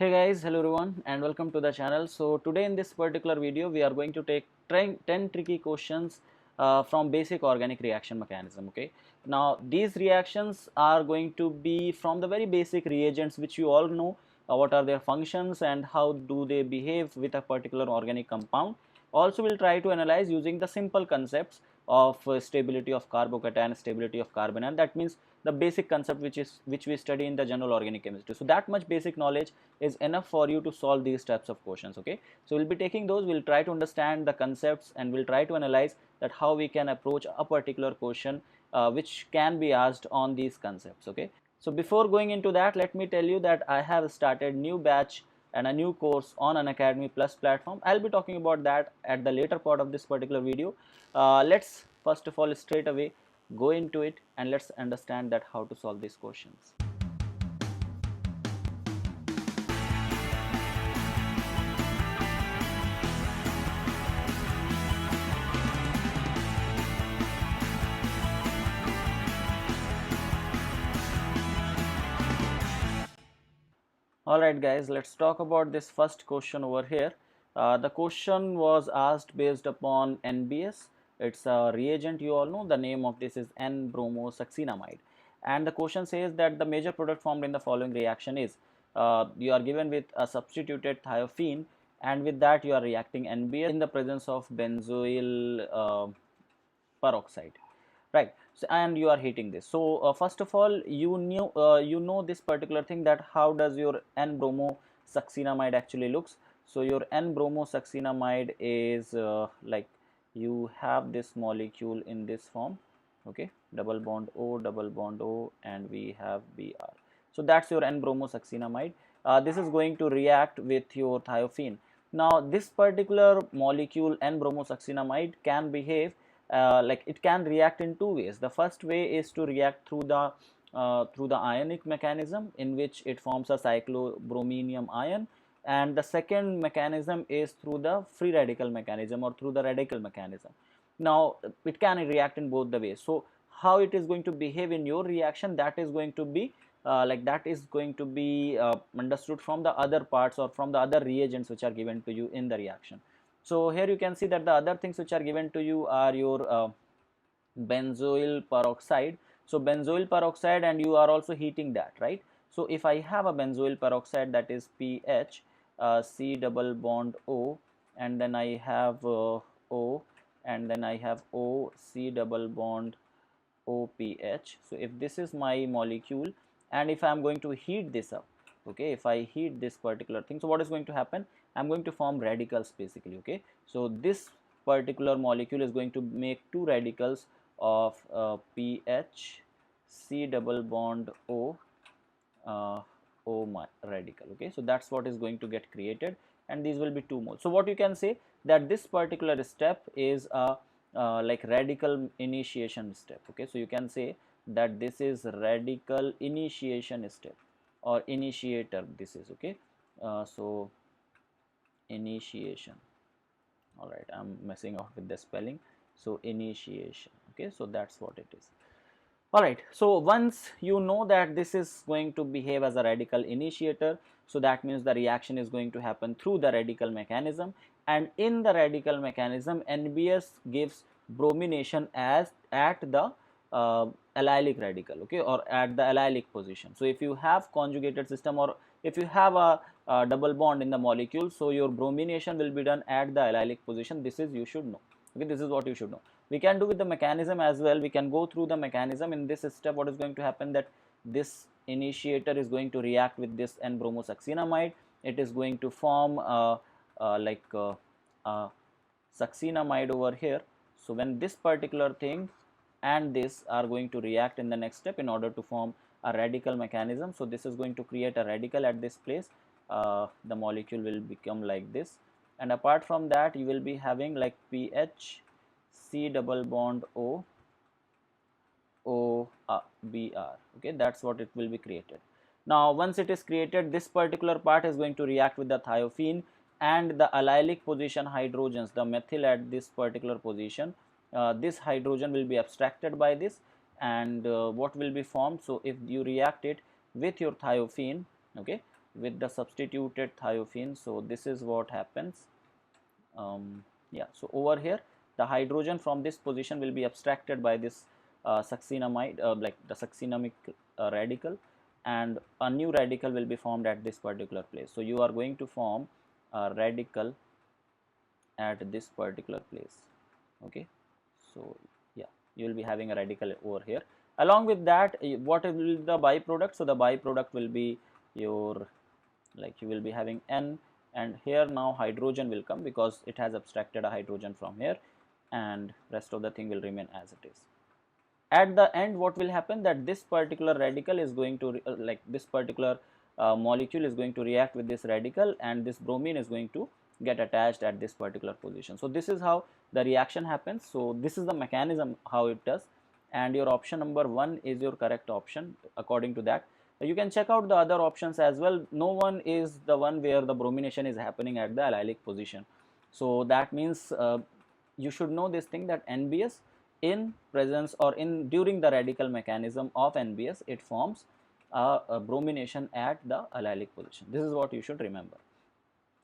Hey guys, hello everyone and welcome to the channel. So today in this particular video we are going to take 10 tricky questions from basic organic reaction mechanism. Okay, now these reactions are going to be from the very basic reagents which you all know, what are their functions and how do they behave with a particular organic compound. Also we'll try to analyze using the simple concepts of stability of carbocation, stability of carbon, and that means the basic concept which we study in the general organic chemistry. So that much basic knowledge is enough for you to solve these types of questions. Okay, so we'll be taking those, we'll try to understand the concepts and we'll try to analyze that how we can approach a particular question which can be asked on these concepts. Okay, so before going into that, let me tell you that I have started new batch and a new course on Unacademy Plus platform. I'll be talking about that at the later part of this particular video. Let's first of all straight away go into it and let's understand that how to solve these questions. Alright guys, let's talk about this first question over here. The question was asked based upon NBS. It's a reagent, you all know. The name of this is N-bromosuccinamide. And the question says that the major product formed in the following reaction is, you are given with a substituted thiophene, and with that you are reacting NBS in the presence of benzoyl peroxide, right? So, and you are heating this. So first of all, you know this particular thing, that how does your N-bromosuccinamide actually looks. So your N-bromosuccinamide is like, you have this molecule in this form. Okay, double bond O, and we have Br. So that's your N-bromosuccinamide. This is going to react with your thiophene. Now this particular molecule N-bromosuccinamide can behave like, it can react in two ways. The first way is to react through the ionic mechanism, in which it forms a cyclobrominium ion, and the second mechanism is through the free radical mechanism or through the radical mechanism. Now it can react in both the ways. So how it is going to behave in your reaction, that is going to be understood from the other parts or from the other reagents which are given to you in the reaction. So here you can see that the other things which are given to you are your benzoyl peroxide. So benzoyl peroxide, and you are also heating that, right? So if I have a benzoyl peroxide, that is PH, C double bond O, and then I have O, and then I have O, C double bond OPH. So if this is my molecule, and if I am going to heat this up, okay, if I heat this particular thing, so what is going to happen? I'm going to form radicals basically. Okay, so this particular molecule is going to make two radicals of PH, C double bond O, O radical. Okay, so that's what is going to get created, and these will be 2 moles. So what you can say, that this particular step is a like radical initiation step. Okay, so you can say that this is radical initiation step or initiator, this is. Okay, so initiation. All right, I'm messing up with the spelling. So initiation. Okay, so that's what it is. All right, so once you know that this is going to behave as a radical initiator, so that means the reaction is going to happen through the radical mechanism, and in the radical mechanism NBS gives bromination as at the allylic radical, okay, or at the allylic position. So if you have conjugated system, or if you have a double bond in the molecule, so your bromination will be done at the allylic position. This is, you should know. Okay, this is what you should know. We can do with the mechanism as well. We can go through the mechanism. In this step, what is going to happen, that this initiator is going to react with this N-bromosuccinamide. It is going to form succinamide over here. So when this particular thing and this are going to react in the next step in order to form a radical mechanism, so this is going to create a radical at this place. The molecule will become like this, and apart from that you will be having like PH, C double bond O, Br. Okay, that's what it will be created. Now once it is created, this particular part is going to react with the thiophene, and the allylic position hydrogens, the methyl at this particular position, this hydrogen will be abstracted by this, and what will be formed. So if you react it with your thiophene, okay, with the substituted thiophene. So this is what happens. Yeah, so over here the hydrogen from this position will be abstracted by this succinamide, like the succinamic radical, and a new radical will be formed at this particular place. So you are going to form a radical at this particular place. Okay, so yeah, you will be having a radical over here. Along with that, what will be the byproduct? So the byproduct will be your, like, you will be having N, and here now hydrogen will come because it has abstracted a hydrogen from here, and rest of the thing will remain as it is. At the end, what will happen, that this particular radical is going to like this particular molecule is going to react with this radical, and this bromine is going to get attached at this particular position. So this is how the reaction happens. So this is the mechanism how it does, and your option number 1 is your correct option according to that. You can check out the other options as well. No one is the one where the bromination is happening at the allylic position. So that means you should know this thing, that NBS in presence or in during the radical mechanism of NBS, it forms a bromination at the allylic position. This is what you should remember.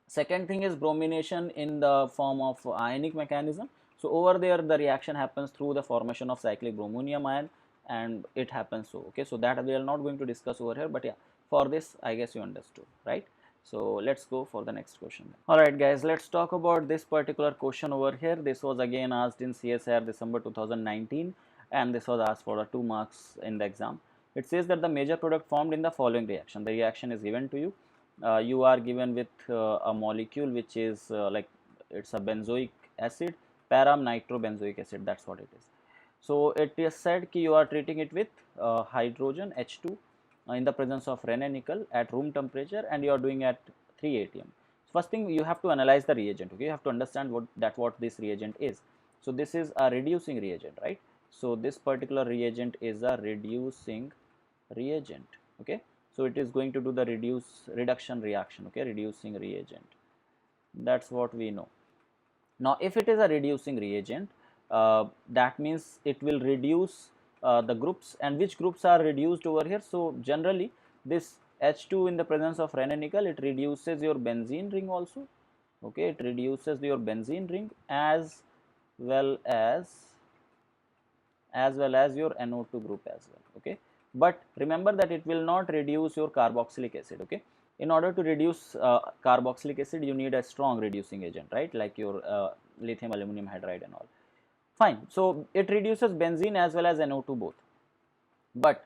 Second thing is bromination in the form of ionic mechanism. So over there the reaction happens through the formation of cyclic bromonium ion, and it happens so. Okay, so that we are not going to discuss over here, but yeah, for this I guess you understood, right? So let's go for the next question. Alright guys, let's talk about this particular question over here. This was again asked in CSIR December 2019, and this was asked for 2 marks in the exam. It says that the major product formed in the following reaction. The reaction is given to you. You are given with a molecule which is like, it's a benzoic acid, param nitrobenzoic acid, that's what it is. So it is said that you are treating it with hydrogen H2 in the presence of Raney nickel at room temperature, and you are doing at 3 atm. First thing, you have to analyze the reagent. Okay, you have to understand what this reagent is. So this is a reducing reagent, right? So this particular reagent is a reducing reagent. Okay, so it is going to do the reduction reaction. Okay, reducing reagent, that's what we know. Now if it is a reducing reagent, that means it will reduce the groups, and which groups are reduced over here. So generally this H2 in the presence of Raney nickel, it reduces your benzene ring also. Okay, it reduces your benzene ring as well as your NO2 group as well. Okay, but remember that it will not reduce your carboxylic acid. Okay, in order to reduce carboxylic acid, you need a strong reducing agent, right? Like your lithium aluminum hydride and all. Fine, so it reduces benzene as well as NO2 both, but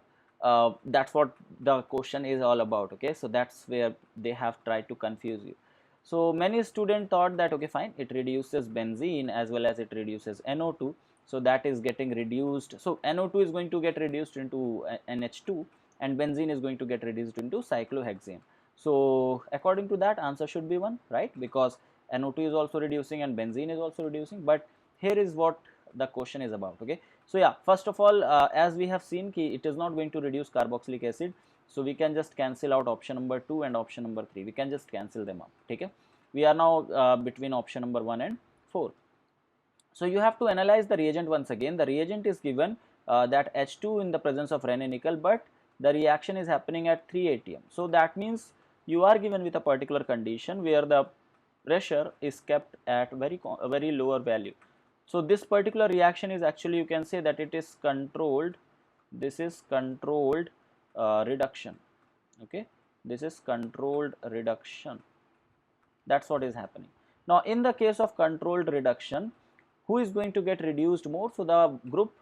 that's what the question is all about. Okay, so that's where they have tried to confuse you. So many students thought that okay fine, it reduces benzene as well as it reduces NO2, so that is getting reduced. So NO2 is going to get reduced into NH2, and benzene is going to get reduced into cyclohexane. So according to that, answer should be 1, right? Because NO2 is also reducing and benzene is also reducing. But here is what the question is about. Okay, so yeah, first of all, as we have seen ki it is not going to reduce carboxylic acid, so we can just cancel out option number 2 and option number 3. We can just cancel them up. Okay, we are now between option number 1 and 4. So you have to analyze the reagent once again. The reagent is given that H2 in the presence of Raney nickel, but the reaction is happening at 3 atm. So that means you are given with a particular condition where the pressure is kept at a very lower value. So this particular reaction is actually, you can say that it is controlled. This is controlled reduction. Okay, this is controlled reduction. That's what is happening. Now in the case of controlled reduction, who is going to get reduced more? So the group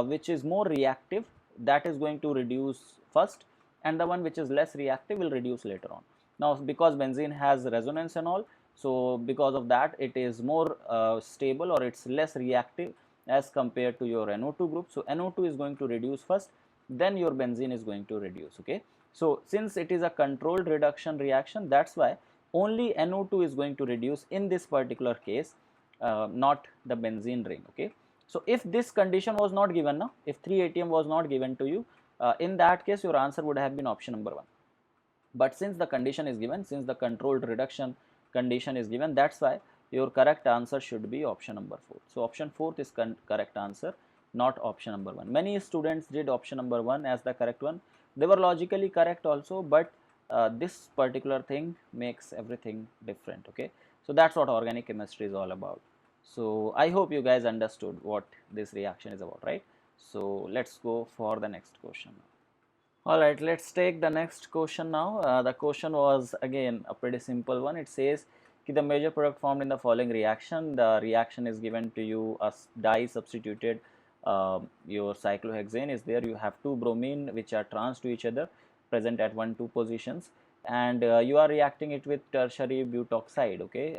which is more reactive, that is going to reduce first, and the one which is less reactive will reduce later on. Now because benzene has resonance and all, so because of that it is more stable, or it's less reactive as compared to your NO2 group. So NO2 is going to reduce first, then your benzene is going to reduce. Okay, so since it is a controlled reduction reaction, that's why only NO2 is going to reduce in this particular case, not the benzene ring. Okay, so if this condition was not given now, if 3 atm was not given to you, in that case your answer would have been option number 1. But since the condition is given, since the controlled reduction condition is given, that's why your correct answer should be option number 4. So option 4 is correct answer, not option number 1. Many students did option number 1 as the correct one. They were logically correct also, but this particular thing makes everything different. Okay, so that's what organic chemistry is all about. So I hope you guys understood what this reaction is about, right? So let's go for the next question. All right, let's take the next question now. The question was again a pretty simple one. It says the major product formed in the following reaction. The reaction is given to you as dye substituted. Your cyclohexane is there. You have two bromine which are trans to each other, present at 1 2 positions, and you are reacting it with tertiary butoxide. Okay,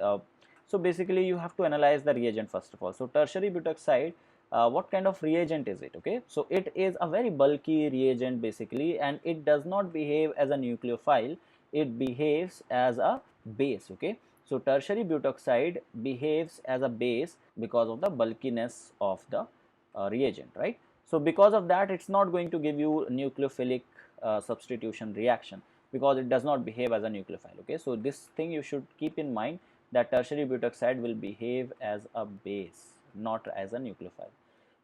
so basically you have to analyze the reagent first of all. So tertiary butoxide, what kind of reagent is it? Okay, so it is a very bulky reagent basically, and it does not behave as a nucleophile, it behaves as a base. Okay, so tertiary butoxide behaves as a base because of the bulkiness of the reagent, right? So because of that, it's not going to give you nucleophilic substitution reaction because it does not behave as a nucleophile. Okay, so this thing you should keep in mind, that tertiary butoxide will behave as a base, not as a nucleophile.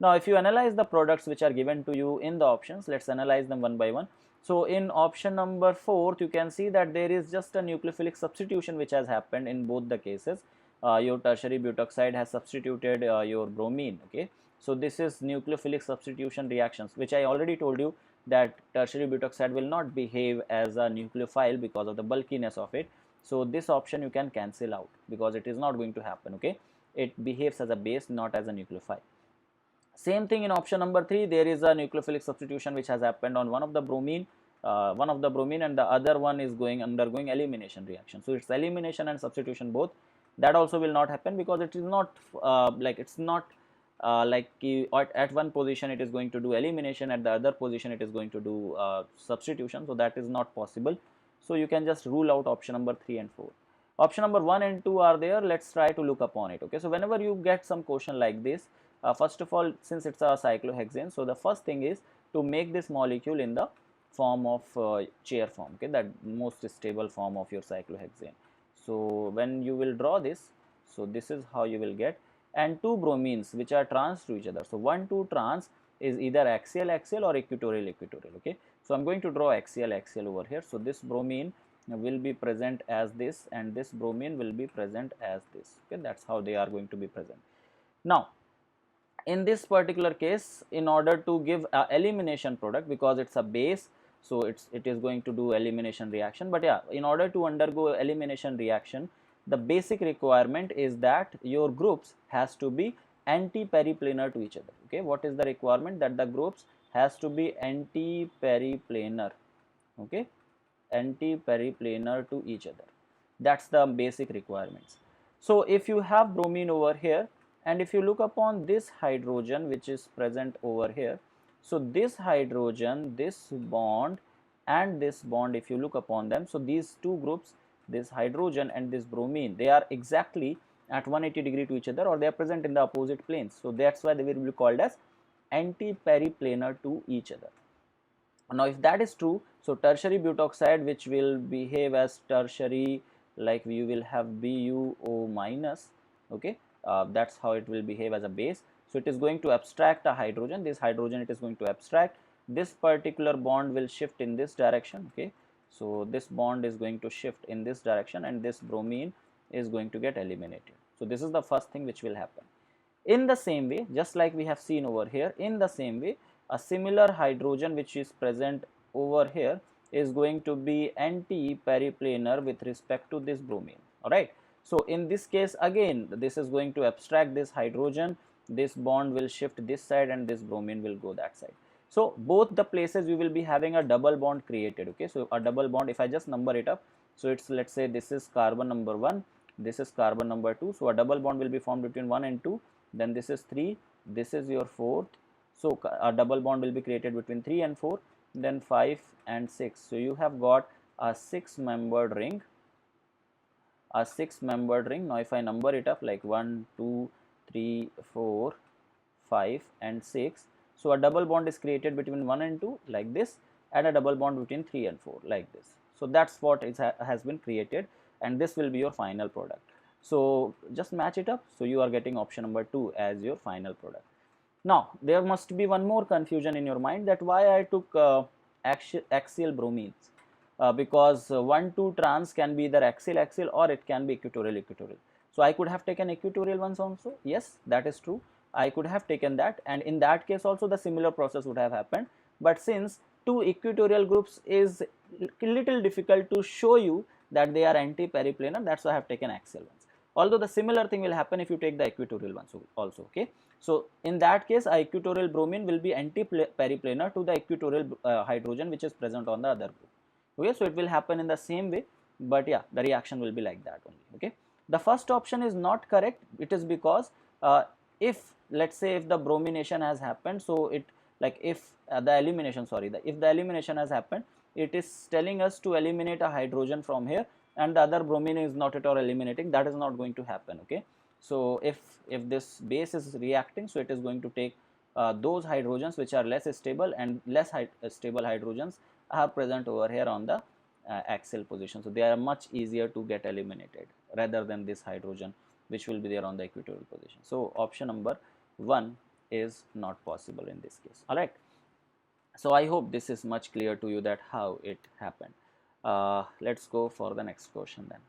Now, if you analyze the products which are given to you in the options, let's analyze them one by one. So, in option number 4, you can see that there is just a nucleophilic substitution which has happened in both the cases. Your tertiary butoxide has substituted your bromine. Okay, so this is nucleophilic substitution reactions, which I already told you that tertiary butoxide will not behave as a nucleophile because of the bulkiness of it. So, this option you can cancel out because it is not going to happen. Okay, it behaves as a base, not as a nucleophile. Same thing in option number 3, there is a nucleophilic substitution which has happened on one of the bromine, and the other one is undergoing elimination reaction. So it's elimination and substitution both. That also will not happen because it is not at one position it is going to do elimination, at the other position it is going to do substitution. So that is not possible. So you can just rule out option number 3 and 4. Option number 1 and 2 are there. Let's try to look upon it. Okay, so whenever you get some question like this, first of all, since it's a cyclohexane, so the first thing is to make this molecule in the form of chair form. Okay, that most stable form of your cyclohexane. So when you will draw this, so this is how you will get, and two bromines which are trans to each other. So 1 2 trans is either axial axial or equatorial equatorial. Okay, so I'm going to draw axial axial over here. So this bromine will be present as this, and this bromine will be present as this. Okay, that's how they are going to be present. Now, in this particular case, in order to give a elimination product, because it's a base, so it is going to do elimination reaction. But yeah, in order to undergo elimination reaction, the basic requirement is that your groups has to be anti-periplanar to each other. Okay, what is the requirement? That the groups has to be anti-periplanar. Okay, anti-periplanar to each other. That's the basic requirements. So if you have bromine over here, and if you look upon this hydrogen which is present over here, so this hydrogen, this bond and this bond, if you look upon them, so these two groups, this hydrogen and this bromine, they are exactly at 180 degree to each other, or they are present in the opposite planes. So that's why they will be called as anti-periplanar to each other. Now if that is true, so tertiary butoxide, which will behave as tertiary, like you will have BuO minus. Okay, that's how it will behave as a base. So it is going to abstract a hydrogen, this hydrogen it is going to abstract, this particular bond will shift in this direction. Okay, so this bond is going to shift in this direction, and this bromine is going to get eliminated. So this is the first thing which will happen. In the same way, just like we have seen over here, in the same way, a similar hydrogen which is present over here is going to be anti-periplanar with respect to this bromine. All right, so in this case again, this is going to abstract this hydrogen, this bond will shift this side, and this bromine will go that side. So both the places we will be having a double bond created. Okay, so a double bond, if I just number it up, so it's, let's say this is carbon number 1, this is carbon number 2, so a double bond will be formed between 1 and 2, then this is 3, this is your 4th, so a double bond will be created between 3 and 4, then 5 and 6. So you have got a 6-membered ring, a 6-membered ring. Now if I number it up like 1 2 3 4 5 and 6, so a double bond is created between 1 and 2 like this, and a double bond between 3 and 4 like this. So that's what has been created, and this will be your final product. So just match it up. So you are getting option number 2 as your final product. Now there must be one more confusion in your mind, that why I took axial bromines. because 1,2 trans can be either axial axial or it can be equatorial equatorial. So I could have taken equatorial ones also. Yes, that is true. I could have taken that, and in that case also the similar process would have happened. But since two equatorial groups is little difficult to show you that they are anti-periplanar, that's why I have taken axial ones. Although the similar thing will happen if you take the equatorial ones also. Okay, so in that case, equatorial bromine will be anti-periplanar to the equatorial hydrogen which is present on the other group. Okay, so it will happen in the same way, but yeah, the reaction will be like that only. Okay, the first option is not correct. It is because if, let's say, if the bromination has happened, so it, like, if the elimination, sorry, if the elimination has happened, it is telling us to eliminate a hydrogen from here, and the other bromine is not at all eliminating. That is not going to happen. Okay, so if this base is reacting, so it is going to take those hydrogens which are less stable, and less stable hydrogens are present over here on the axial position. So they are much easier to get eliminated rather than this hydrogen which will be there on the equatorial position. So option number 1 is not possible in this case. All right. So I hope this is much clear to you that how it happened. Let's go for the next question then.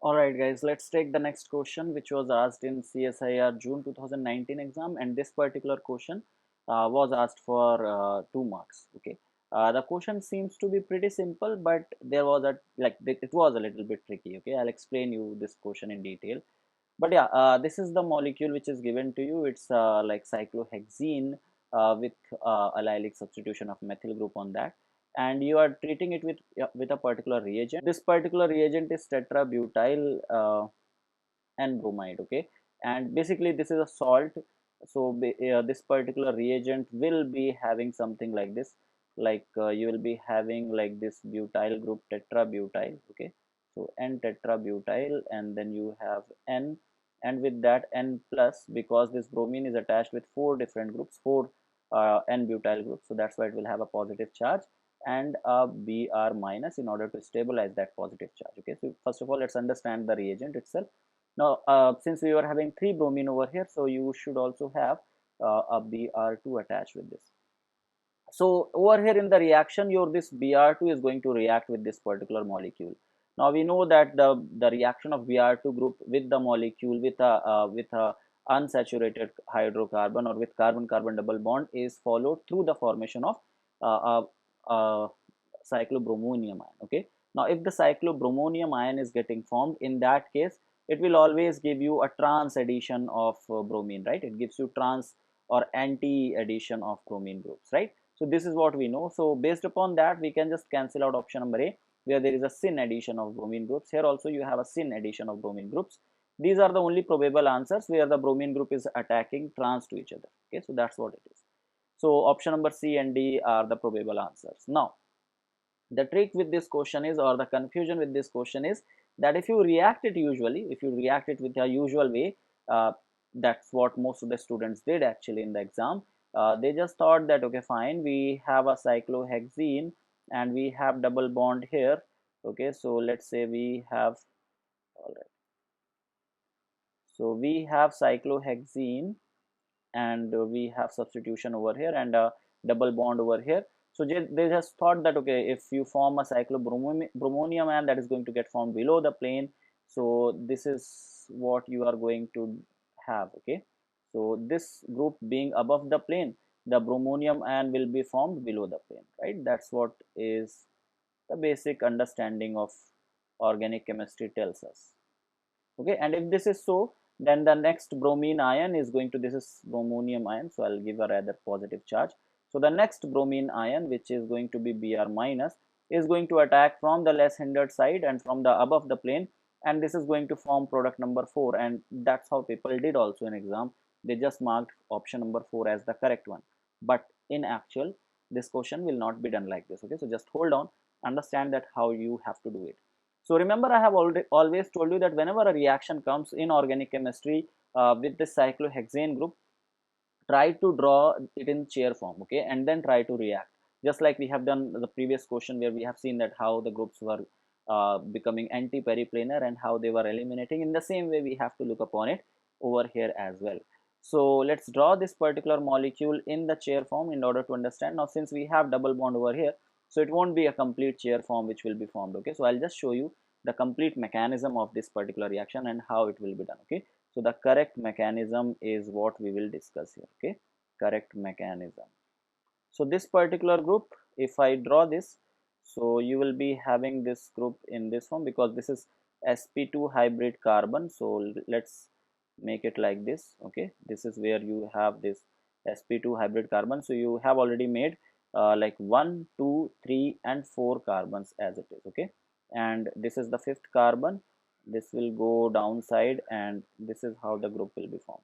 Alright guys, let's take the next question which was asked in CSIR June 2019 exam, and this particular question was asked for 2 marks. Okay, the question seems to be pretty simple, but there was a, like, it was a little bit tricky. Okay, I'll explain you this question in detail. But yeah, this is the molecule which is given to you. It's like cyclohexene with allylic substitution of methyl group on that, and you are treating it with a particular reagent. This particular reagent is tetrabutyl and bromide. Okay, and basically this is a salt. So this particular reagent will be having something like this, like you will be having like this butyl group, tetrabutyl. Okay, so n tetrabutyl, and then you have n, and with that n plus, because this bromine is attached with 4 different groups, 4 n butyl groups, so that's why it will have a positive charge, and a Br minus in order to stabilize that positive charge. Okay, so first of all, let's understand the reagent itself. Now, since we are having 3 bromine over here, so you should also have a Br2 attached with this. So over here in the reaction, your this Br2 is going to react with this particular molecule. Now we know that the reaction of Br2 group with the molecule with a unsaturated hydrocarbon or with carbon-carbon double bond is followed through the formation of cyclobromonium ion. Okay. Now if the cyclobromonium ion is getting formed, in that case it will always give you a trans addition of bromine, right? It gives you trans or anti addition of bromine groups, right? So this is what we know. So based upon that, we can just cancel out option number A, where there is a syn addition of bromine groups. Here also you have a syn addition of bromine groups. These are the only probable answers where the bromine group is attacking trans to each other. Okay, so that's what it is. So option number C and D are the probable answers. Now the trick with this question is, or the confusion with this question is, that if you react it usually, if you react it with a usual way, that's what most of the students did actually in the exam. They just thought that, okay, fine, we have a cyclohexene and we have double bond here. Okay, so let's say we have, all right, so we have cyclohexene, and we have substitution over here and a double bond over here. So they just thought that, okay, if you form a cyclobromonium ion, that is going to get formed below the plane. So this is what you are going to have. Okay, so this group being above the plane, the bromonium ion will be formed below the plane, right? That's what is the basic understanding of organic chemistry tells us. Okay, and if this is so, then the next bromine ion is going to, this is bromonium ion, so I'll give a rather positive charge. So the next bromine ion, which is going to be Br minus, is going to attack from the less hindered side and from the above the plane, and this is going to form product number 4, and that's how people did also in exam. They just marked option number 4 as the correct one, but in actual this question will not be done like this. Okay, so just hold on, understand that how you have to do it. So remember, I have always told you that whenever a reaction comes in organic chemistry with this cyclohexane group, try to draw it in chair form, okay, and then try to react. Just like we have done the previous question where we have seen that how the groups were becoming anti-periplanar and how they were eliminating. In the same way, we have to look upon it over here as well. So let's draw this particular molecule in the chair form in order to understand. Now, since we have double bond over here, So it won't be a complete chair form which will be formed. Okay, so I'll just show you the complete mechanism of this particular reaction and how it will be done. Okay, so the correct mechanism is what we will discuss here. Okay, correct mechanism. So this particular group, if I draw this, so you will be having this group in this form because this is sp2 hybrid carbon. So let's make it like this. Okay, this is where you have this sp2 hybrid carbon. So you have already made like 1, 2, 3 and 4 carbons as it is. Okay, and this is the fifth carbon. This will go downside and this is how the group will be formed.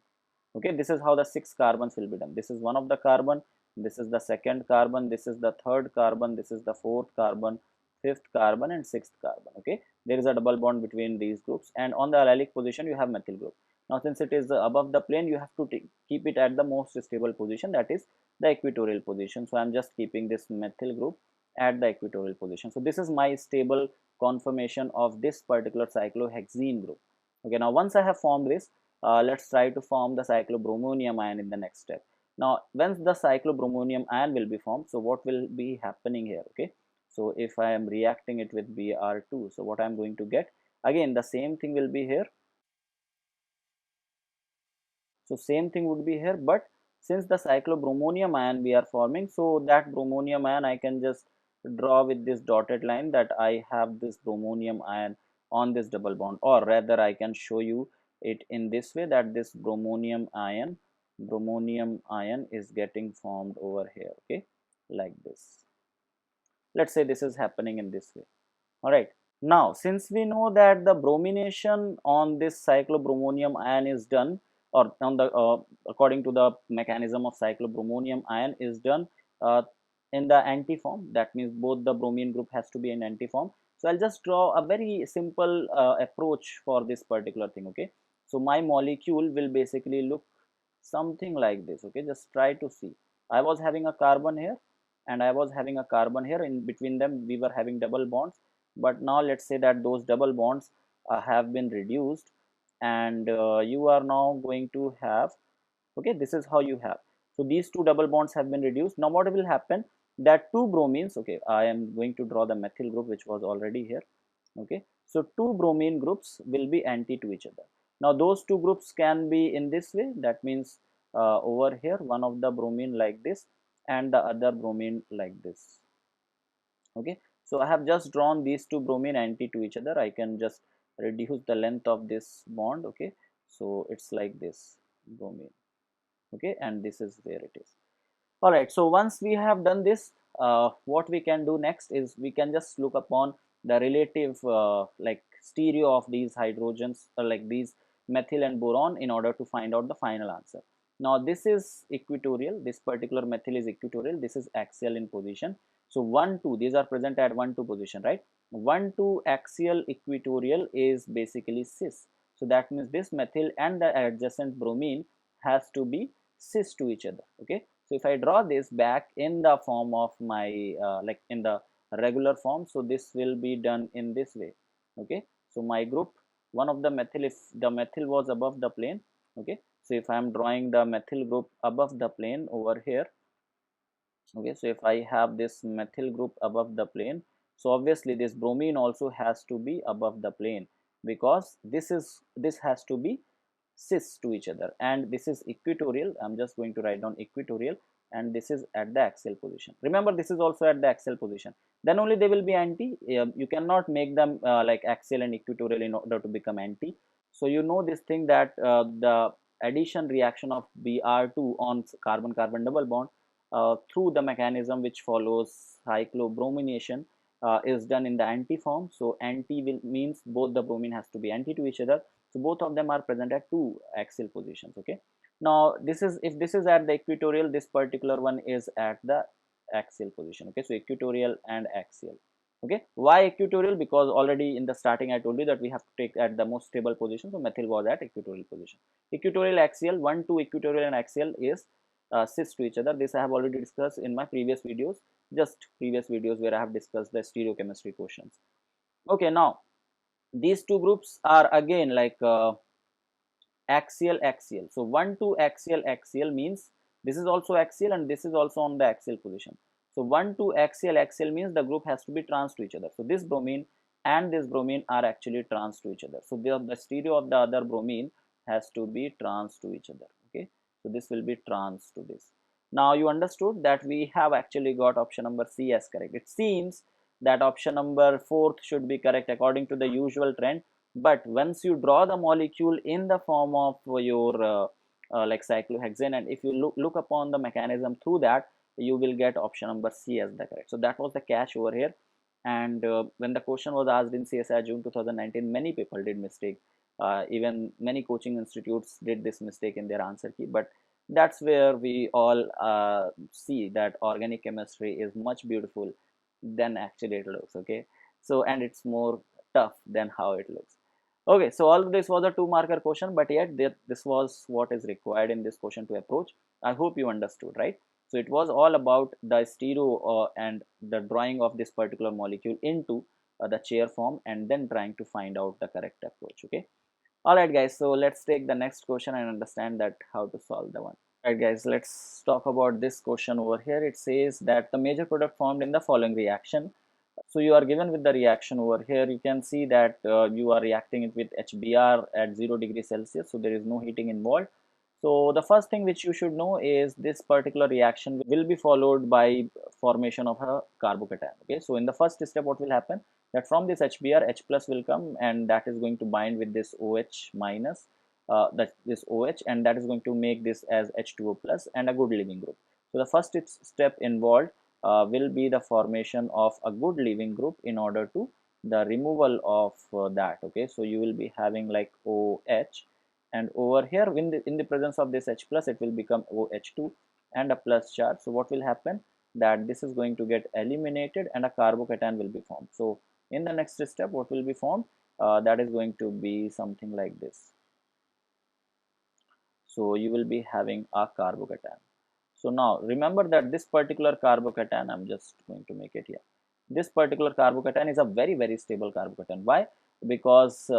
Okay, this is how the 6 carbons will be done. This is one of the carbon, this is the second carbon, this is the third carbon, this is the fourth carbon, fifth carbon and sixth carbon. Okay, there is a double bond between these groups, and on the allylic position you have methyl group. Now since it is above the plane, you have to keep it at the most stable position, that is the equatorial position. So I am just keeping this methyl group at the equatorial position. So this is my stable conformation of this particular cyclohexene group. Okay, now once I have formed this, let's try to form the cyclobromonium ion in the next step. Now once the cyclobromonium ion will be formed, so what will be happening here? Okay, so if I am reacting it with Br2, so what I am going to get, again the same thing will be here. So same thing would be here, but since the cyclobromonium ion we are forming, so that bromonium ion I can just draw with this dotted line that I have this bromonium ion on this double bond, or rather I can show you it in this way, that this bromonium ion is getting formed over here. Okay, like this. Let's say this is happening in this way. All right. Now, since we know that the bromination on this cyclobromonium ion is done, or on the according to the mechanism of cyclobromonium ion is done in the antiform, that means both the bromine group has to be in antiform. So I'll just draw a very simple approach for this particular thing. Okay, so my molecule will basically look something like this. Okay, just try to see. I was having a carbon here and I was having a carbon here. In between them we were having double bonds, but now let's say that those double bonds have been reduced, and you are now going to have, okay, this is how you have. So these two double bonds have been reduced. Now what will happen, that two bromines, okay, I am going to draw the methyl group which was already here. Okay, so two bromine groups will be anti to each other. Now those two groups can be in this way, that means over here one of the bromine like this and the other bromine like this. Okay, so I have just drawn these two bromine anti to each other. I can just reduce the length of this bond. Okay, so it's like this bromine. Okay, and this is where it is. All right, so once we have done this, what we can do next is we can just look upon the relative like stereo of these hydrogens, like these methyl and boron, in order to find out the final answer. Now this is equatorial, this particular methyl is equatorial, this is axial in position. So 1 2, these are present at 1 2 position, right? 1 2 axial equatorial is basically cis. So that means this methyl and the adjacent bromine has to be cis to each other. Okay, so if I draw this back in the form of my like in the regular form, so this will be done in this way. Okay, so my group, one of the methyl, if the methyl was above the plane. Okay, so if I am drawing the methyl group above the plane over here. Okay, so if I have this methyl group above the plane, so obviously this bromine also has to be above the plane, because this has to be cis to each other, and this is equatorial. I'm just going to write down equatorial, and this is at the axial position. Remember, this is also at the axial position, then only they will be anti. You cannot make them like axial and equatorial in order to become anti. So you know this thing, that the addition reaction of Br2 on carbon carbon double bond through the mechanism which follows cyclobromination is done in the anti form. So anti will means both the bromine has to be anti to each other, so both of them are present at two axial positions. Okay, now this is, if this is at the equatorial, this particular one is at the axial position. Okay, so equatorial and axial. Okay, why equatorial? Because already in the starting I told you that we have to take at the most stable position, so methyl was at equatorial position. Equatorial, axial, 1 2 equatorial and axial is cis to each other. This I have already discussed in my previous videos, just previous videos where I have discussed the stereochemistry questions. Okay, now these two groups are again like axial axial. So 1 2 axial axial means this is also axial and this is also on the axial position. So 1, 2 axial, axial means the group has to be trans to each other. So this bromine and this bromine are actually trans to each other. So the stereo of the other bromine has to be trans to each other. Okay, so this will be trans to this. Now you understood that we have actually got option number C as correct. It seems that option number 4 should be correct according to the usual trend, but once you draw the molecule in the form of your like cyclohexane, and if you look upon the mechanism through that, you will get option number C as the correct. So that was the catch over here. And when the question was asked in CSI June 2019, many people did mistake. Even many coaching institutes did this mistake in their answer key. But that's where we all see that organic chemistry is much beautiful than actually it looks. Okay, so and it's more tough than how it looks. Okay, so all this was a 2-marker question, but yet this was what is required in this question to approach. I hope you understood, right? So it was all about the stereo and the drawing of this particular molecule into the chair form, and then trying to find out the correct approach. Okay. All right, guys. So let's take the next question and understand that how to solve the one. All right, guys. Let's talk about this question over here. It says that the major product formed in the following reaction. So you are given with the reaction over here. You can see that you are reacting it with HBr at 0 degrees Celsius. So there is no heating involved. So the first thing which you should know is this particular reaction will be followed by formation of a carbocation. Okay, so in the first step, what will happen, that from this HBr, H plus will come, and that is going to bind with this OH minus, that this OH, and that is going to make this as H2O plus and a good leaving group. So the first step involved will be the formation of a good leaving group in order to the removal of that. Okay, so you will be having like OH, and over here in the presence of this H plus, it will become OH2 and a plus charge. So what will happen, that this is going to get eliminated and a carbocation will be formed. So in the next step, what will be formed, that is going to be something like this. So you will be having a carbocation. So now remember that this particular carbocation, I'm just going to make it here. This particular carbocation is a very stable carbocation. Why? Because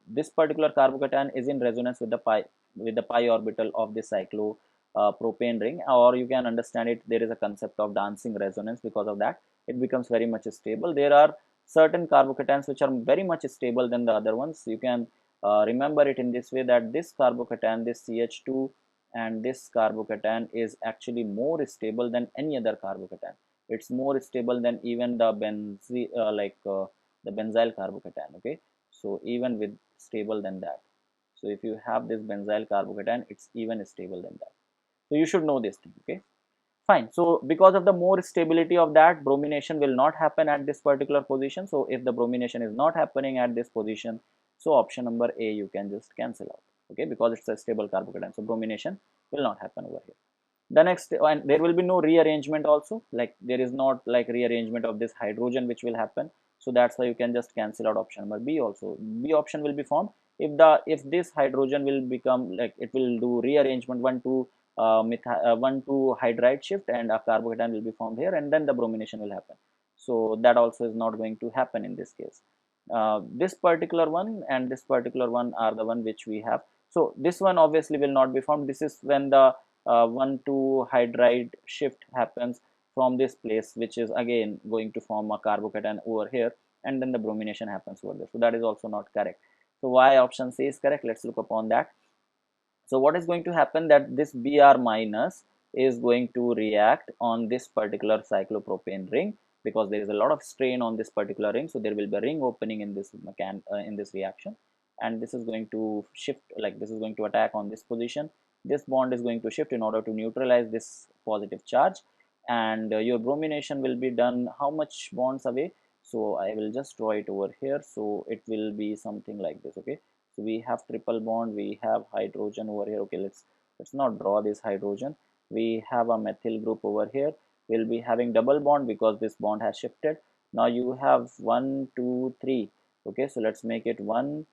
this particular carbocation is in resonance with the pi orbital of the cyclopropane ring, or you can understand it, there is a concept of dancing resonance. Because of that, it becomes very much stable. There are certain carbocations which are very much stable than the other ones. You can remember it in this way, that this carbocation, this CH2 and this carbocation is actually more stable than any other carbocation. It's more stable than even the the benzyl carbocation. Okay, so even with stable than that. So if you have this benzyl carbocation, it's even stable than that. So you should know this thing. Okay, fine. So because of the more stability of that, bromination will not happen at this particular position. So if the bromination is not happening at this position, so option number A you can just cancel out. Okay, because it's a stable carbocation, so bromination will not happen over here. The next, and there will be no rearrangement also, like there is not like rearrangement of this hydrogen which will happen. So that's why you can just cancel out option number B also. B option will be formed if this hydrogen will become like, it will do rearrangement 1 to hydride shift, and a carbocation will be formed here, and then the bromination will happen. So that also is not going to happen in this case. This particular one and this particular one are the one which we have. So this one obviously will not be formed. This is when the 1 to hydride shift happens from this place, which is again going to form a carbocation over here, and then the bromination happens over there. So that is also not correct. So why option C is correct? Let's look upon that. So what is going to happen, that this Br minus is going to react on this particular cyclopropane ring, because there is a lot of strain on this particular ring. So there will be a ring opening in this in this reaction, and this is going to shift, like this is going to attack on this position. This bond is going to shift in order to neutralize this positive charge, and your bromination will be done how much bonds away. So I will just draw it over here. So it will be something like this. Okay, so we have triple bond, we have hydrogen over here. Okay, let's not draw this hydrogen. We have a methyl group over here. We'll be having double bond because this bond has shifted. Now you have 1 2 3. Okay, so let's make it 1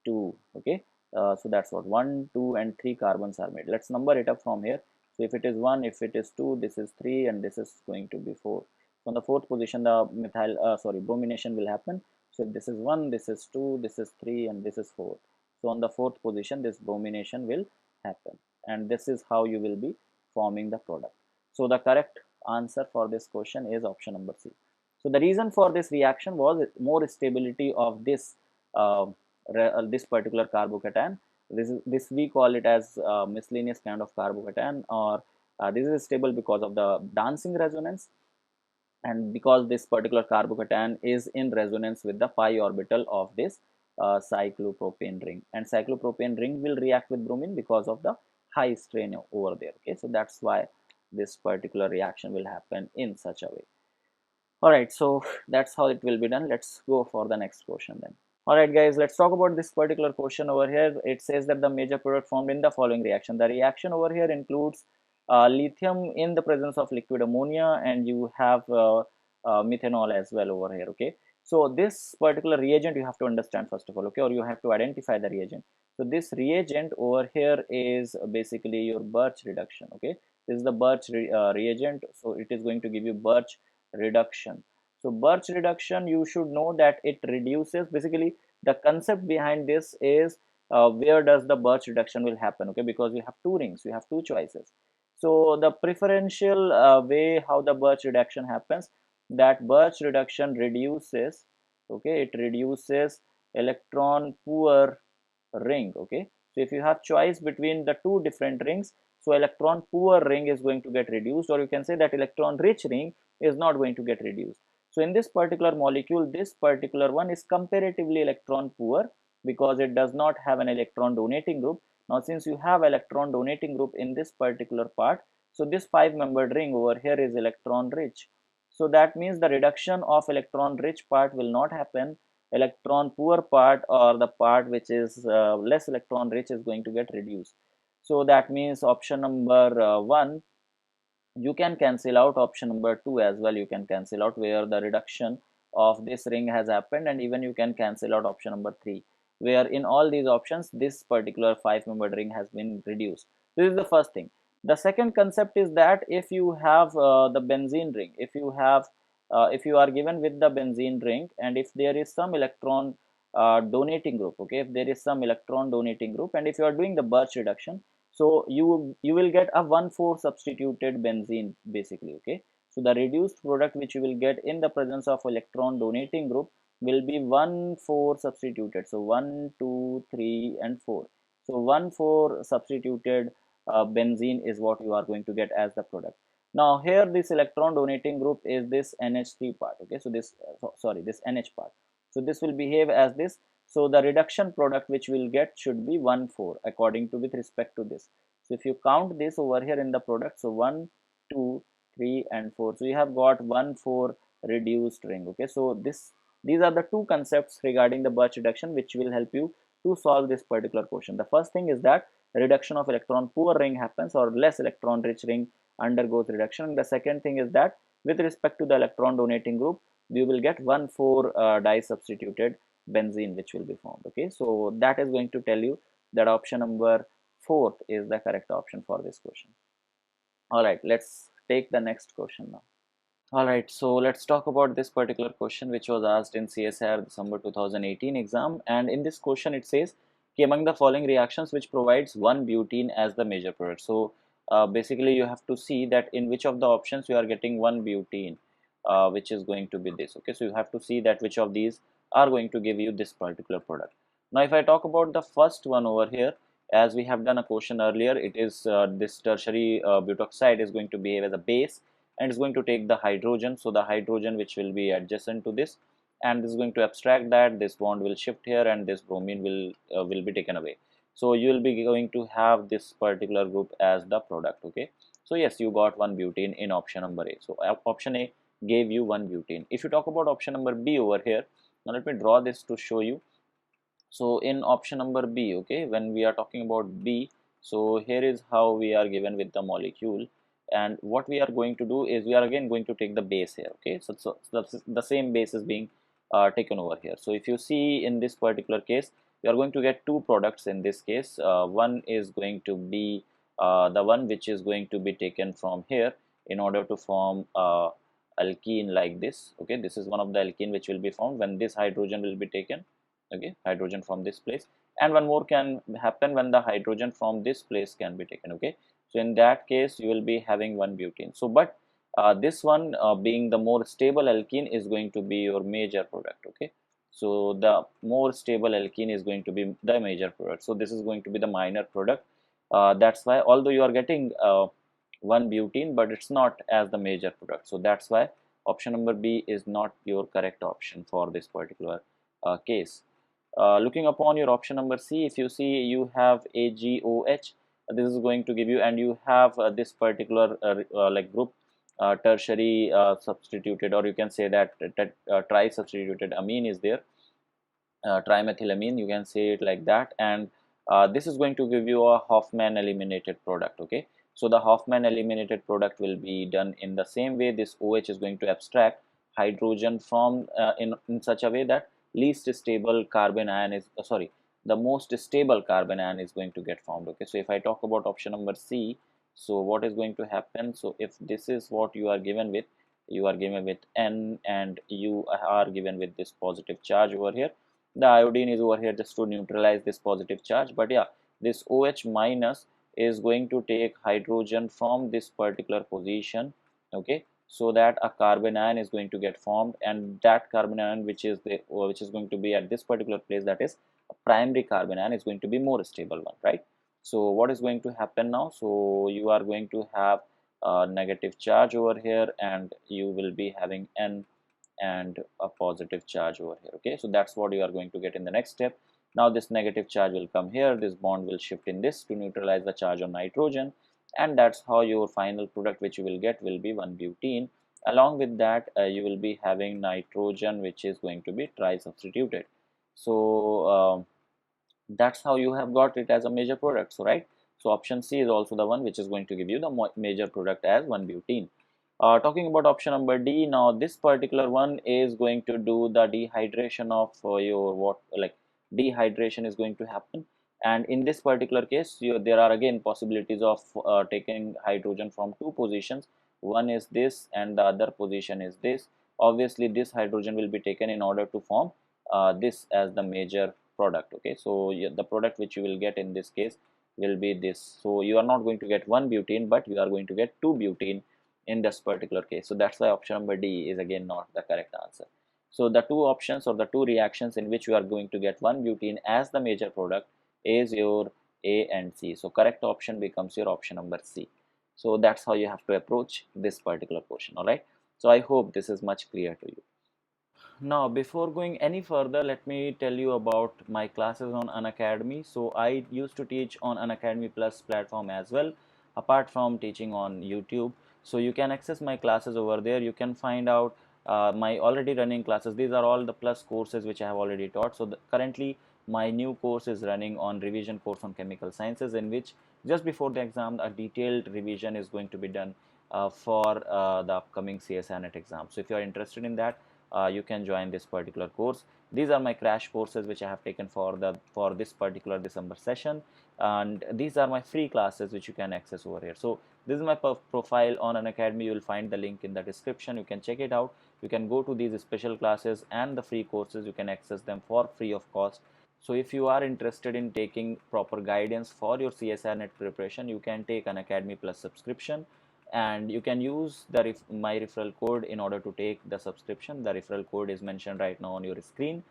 2. Okay, so that's what 1 2 and 3 carbons are made. Let's number it up from here. So if it is 1, if it is 2, this is 3, and this is going to be 4. So on the fourth position, the bromination will happen. So if this is 1, this is 2, this is 3, and this is 4. So on the fourth position, this bromination will happen, and this is how you will be forming the product. So the correct answer for this question is option number C. So the reason for this reaction was more stability of this this particular carbocation. This we call it as miscellaneous kind of carbocation, or this is stable because of the dancing resonance, and because this particular carbocation is in resonance with the pi orbital of this cyclopropane ring, and cyclopropane ring will react with bromine because of the high strain over there. Okay, so that's why this particular reaction will happen in such a way. All right, so that's how it will be done. Let's go for the next question then. All right, guys, let's talk about this particular question over here. It says that the major product formed in the following reaction. The reaction over here includes lithium in the presence of liquid ammonia, and you have methanol as well over here. Okay, so this particular reagent you have to understand first of all, okay, or you have to identify the reagent. So this reagent over here is basically your Birch reduction. Okay, this is the Birch reagent, so it is going to give you Birch reduction. So Birch reduction, you should know that it reduces, basically the concept behind this is where does the Birch reduction will happen, okay, because you have two rings, you have two choices. So the preferential way how the Birch reduction happens, that Birch reduction reduces, okay, it reduces electron poor ring. Okay, so if you have choice between the two different rings, so electron poor ring is going to get reduced, or you can say that electron rich ring is not going to get reduced. So in this particular molecule, this particular one is comparatively electron poor because it does not have an electron donating group. Now since you have electron donating group in this particular part, so this 5-membered ring over here is electron rich. So that means the reduction of electron rich part will not happen. Electron poor part, or the part which is less electron rich, is going to get reduced. So that means option number 1, you can cancel out. Option number 2 as well you can cancel out, where the reduction of this ring has happened, and even you can cancel out option number 3, where in all these options this particular 5-membered ring has been reduced. This is the first thing. The second concept is that if you have the benzene ring, if you are given with the benzene ring, and if there is some electron donating group, okay, if there is some electron donating group, and if you are doing the Birch reduction, so you will get a 1,4 substituted benzene basically. Okay, so the reduced product which you will get in the presence of electron donating group will be 1,4 substituted. So 1, 2, 3 and 4. So 1,4 substituted benzene is what you are going to get as the product. Now here this electron donating group is this NH3 part. Okay, so this sorry, this NH part. So this will behave as this. So the reduction product which we'll get should be 1,4 according to with respect to this. So if you count this over here in the product, so 1, 2, 3 and 4. So you have got 1,4 reduced ring. Okay, so these are the two concepts regarding the Birch reduction which will help you to solve this particular question. The first thing is that reduction of electron poor ring happens, or less electron rich ring undergoes reduction. And the second thing is that with respect to the electron donating group, you will get 1,4 di substituted benzene which will be formed. Okay, so that is going to tell you that option number 4 is the correct option for this question. All right, let's take the next question now. All right, so let's talk about this particular question which was asked in CSIR December 2018 exam, and in this question it says, among the following reactions which provides 1-butene as the major product. So basically you have to see that in which of the options you are getting 1-butene, which is going to be this. Okay, so you have to see that which of these are going to give you this particular product. Now if I talk about the first one over here, as we have done a question earlier, it is this tertiary butoxide is going to behave as a base, and it's going to take the hydrogen. So the hydrogen which will be adjacent to this, and this is going to abstract that, this bond will shift here, and this bromine will be taken away. So you will be going to have this particular group as the product. Okay, so yes, you got 1-butene in option number A. So option A gave you 1-butene. If you talk about option number B over here, now let me draw this to show you. So in option number B, okay, when we are talking about B, so here is how we are given with the molecule, and what we are going to do is we are again going to take the base here. Okay, so the same base is being taken over here. So if you see in this particular case, we are going to get two products in this case. One is going to be the one which is going to be taken from here in order to form alkene like this. Okay, this is one of the alkene which will be formed when this hydrogen will be taken. Okay, hydrogen from this place, and one more can happen when the hydrogen from this place can be taken. Okay, so in that case you will be having 1-butene. So but This one being the more stable alkene is going to be your major product. Okay, so the more stable alkene is going to be the major product, so this is going to be the minor product. That's why, although you are getting 1 butene, but it's not as the major product, so that's why option number B is not your correct option for this particular case. Looking upon your option number C, if you see you have AgOH, this is going to give you, and you have this particular like group tertiary substituted, or you can say that tri-substituted amine is there, trimethylamine, you can say it like that, and this is going to give you a Hofmann eliminated product. Okay, so the Hofmann eliminated product will be done in the same way. This OH is going to abstract hydrogen from in such a way that least stable carbon ion is sorry, the most stable carbon ion is going to get formed. Okay, so if I talk about option number C, so what is going to happen? So if this is what you are given with, you are given with N and you are given with this positive charge over here. The iodine is over here just to neutralize this positive charge, but yeah, this OH minus is going to take hydrogen from this particular position. Okay, so that a carbon ion is going to get formed, and that carbon ion which is going to be at this particular place, that is a primary carbon ion, is going to be more stable one, right? So what is going to happen now? So you are going to have a negative charge over here, and you will be having N and a positive charge over here. Okay, so that's what you are going to get in the next step. Now this negative charge will come here, this bond will shift in this to neutralize the charge on nitrogen, and that's how your final product which you will get will be 1-butene. Along with that, you will be having nitrogen which is going to be tri-substituted. So that's how you have got it as a major product. So right, so option C is also the one which is going to give you the major product as 1-butene. Talking about option number D, now this particular one is going to do the dehydration of your what, like dehydration is going to happen, and in this particular case there are again possibilities of taking hydrogen from two positions. One is this and the other position is this. Obviously this hydrogen will be taken in order to form this as the major product. Okay, so the product which you will get in this case will be this. So you are not going to get 1-butene, but you are going to get 2-butene in this particular case. So that's why option number D is again not the correct answer. So the two options or the two reactions in which you are going to get 1-butene as the major product is your A and C. So correct option becomes your option number C. So that's how you have to approach this particular question. All right, so I hope this is much clear to you. Now, before going any further, let me tell you about my classes on Unacademy. So I used to teach on Unacademy Plus platform as well, apart from teaching on YouTube. So you can access my classes over there. You can find out my already running classes. These are all the plus courses which I have already taught. So currently my new course is running on revision course on chemical sciences, in which just before the exam a detailed revision is going to be done for the upcoming CSIR NET exam. So if you are interested in that, you can join this particular course. These are my crash courses which I have taken for this particular December session, and these are my free classes which you can access over here. So this is my profile on Unacademy. You will find the link in the description. You can check it out. You can go to these special classes and the free courses. You can access them for free of cost. So if you are interested in taking proper guidance for your CSIR NET preparation, you can take Unacademy Plus subscription, and you can use the my referral code in order to take the subscription. The referral code is mentioned right now on your screen,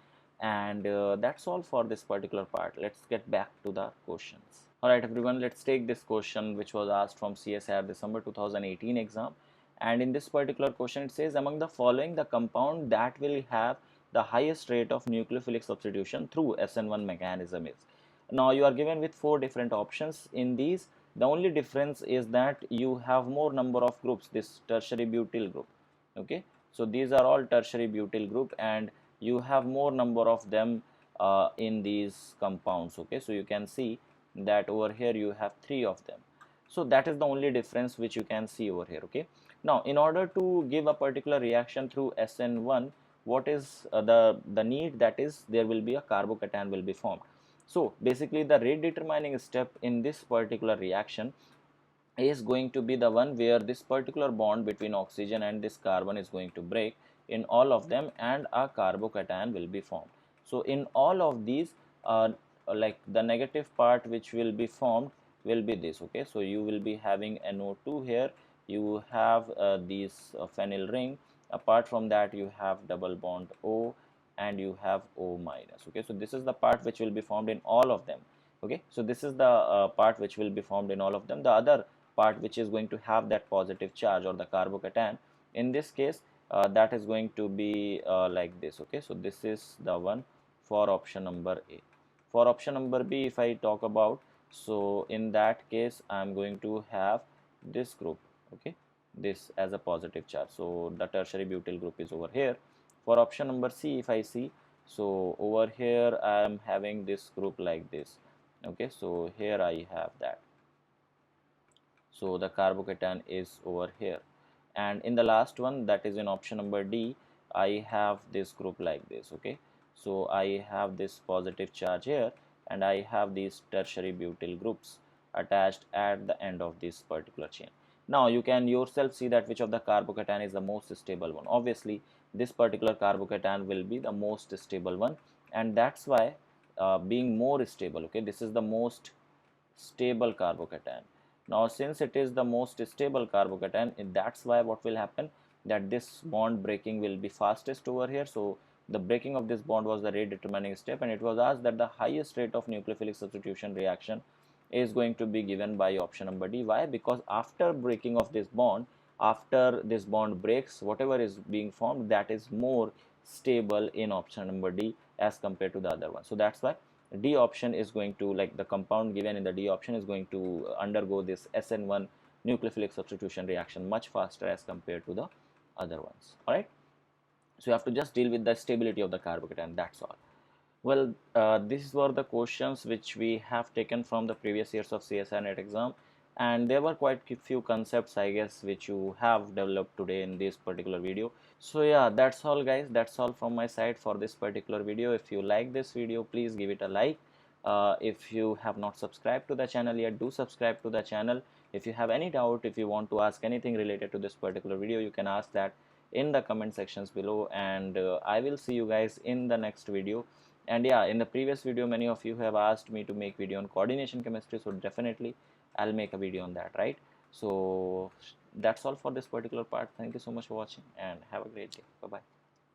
and that's all for this particular part. Let's get back to the questions. All right, everyone, let's take this question which was asked from CSIR December 2018 exam. And in this particular question, it says, among the following, the compound that will have the highest rate of nucleophilic substitution through SN1 mechanism is. Now you are given with 4 different options. In these, the only difference is that you have more number of groups, this tertiary butyl group. Okay, so these are all tertiary butyl group, and you have more number of them in these compounds. Okay, so you can see that over here you have 3 of them. So that is the only difference which you can see over here. Okay, now in order to give a particular reaction through SN1, what is the need? That is, there will be a carbocation will be formed. So basically the rate determining step in this particular reaction is going to be the one where this particular bond between oxygen and this carbon is going to break in all of them, and a carbocation will be formed. So in all of these, like the negative part which will be formed will be this. Okay, so you will be having NO2 here, you have these phenyl ring. Apart from that, you have double bond O and you have O minus. Okay, so this is the part which will be formed in all of them. Okay, so this is the part which will be formed in all of them. The other part which is going to have that positive charge, or the carbocation, in this case that is going to be like this. Okay, so this is the one for option number A. For option number B, if I talk about, so in that case I am going to have this group, okay, this as a positive charge. So the tertiary butyl group is over here. For option number C, if I see, so over here I am having this group like this. Okay, so here I have that. So the carbocation is over here. And in the last one, that is in option number D, I have this group like this. Okay, so I have this positive charge here, and I have these tertiary butyl groups attached at the end of this particular chain. Now you can yourself see that which of the carbocation is the most stable one. Obviously this particular carbocation will be the most stable one, and that's why being more stable, okay, this is the most stable carbocation. Now since it is the most stable carbocation, that's why what will happen, that this bond breaking will be fastest over here. So the breaking of this bond was the rate determining step, and it was asked that the highest rate of nucleophilic substitution reaction is going to be given by option number D. Why? Because after breaking of this bond, after this bond breaks, whatever is being formed, that is more stable in option number D as compared to the other one. So that's why D option is going to, like the compound given in the D option is going to undergo this SN1 nucleophilic substitution reaction much faster as compared to the other ones. Alright, so you have to just deal with the stability of the carbocation, that's all. Well, these were the questions which we have taken from the previous years of CSIR NET exam, and there were quite a few concepts, I guess, which you have developed today in this particular video. So yeah, that's all guys, that's all from my side for this particular video. If you like this video, please give it a like. If you have not subscribed to the channel yet, do subscribe to the channel. If you have any doubt, if you want to ask anything related to this particular video, you can ask that in the comment sections below, and I will see you guys in the next video. And yeah, in the previous video many of you have asked me to make video on coordination chemistry, so definitely I'll make a video on that, right? So that's all for this particular part. Thank you so much for watching and have a great day. Bye bye.